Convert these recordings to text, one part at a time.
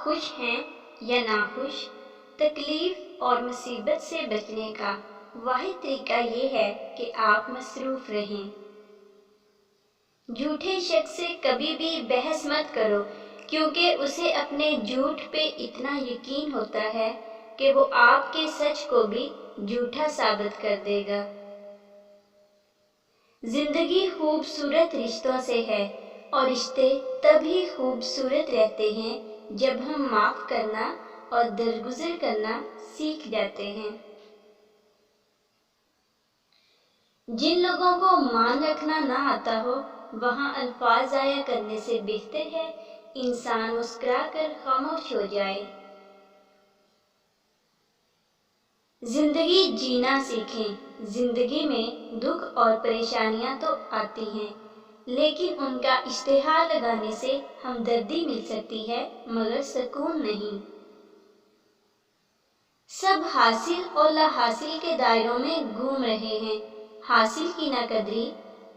خوش ہیں یا ناخوش، تکلیف اور مصیبت سے بچنے کا واحد طریقہ یہ ہے کہ آپ مصروف رہیں۔ جھوٹے شخص سے کبھی بھی بحث مت کرو، کیونکہ اسے اپنے جھوٹ پہ اتنا یقین ہوتا ہے کہ وہ آپ کے سچ کو بھی جھوٹا ثابت کر دے گا۔ زندگی خوبصورت رشتوں سے ہے، اور رشتے تبھی خوبصورت رہتے ہیں جب ہم معاف کرنا اور درگزر کرنا سیکھ جاتے ہیں۔ جن لوگوں کو مان رکھنا نہ آتا ہو، وہاں الفاظ ضائع کرنے سے بہتر ہے انسان مسکرا کر خاموش ہو جائے۔ زندگی جینا سیکھیں۔ زندگی میں دکھ اور پریشانیاں تو آتی ہیں، لیکن ان کا اشتہار لگانے سے ہمدردی مل سکتی ہے، مگر سکون نہیں۔ سب حاصل اور لا حاصل کے دائروں میں گھوم رہے ہیں۔ حاصل کی ناقدری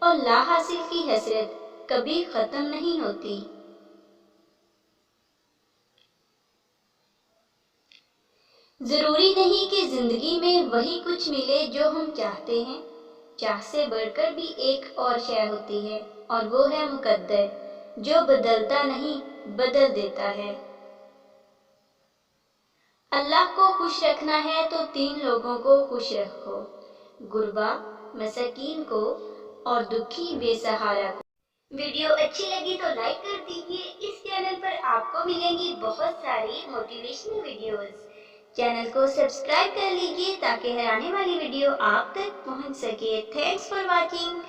اور لا حاصل کی حسرت کبھی ختم نہیں ہوتی۔ ضروری نہیں کہ زندگی میں وہی کچھ ملے جو ہم چاہتے ہیں۔ چاہ سے بڑھ کر بھی ایک اور شے ہوتی ہے، اور وہ ہے مقدر، جو بدلتا نہیں، بدل دیتا ہے۔ اللہ کو خوش رکھنا ہے تو 3 لوگوں کو خوش رکھو، غربا، مساکین کو اور دکھی بے سہارا کو۔ ویڈیو اچھی لگی تو لائک کر دیجیے۔ اس چینل پر آپ کو ملیں گی بہت ساری موٹیویشنل ویڈیوز۔ چینل کو سبسکرائب کر لیجیے تاکہ ہر آنے والی ویڈیو آپ تک پہنچ سکے۔ Thanks for watching.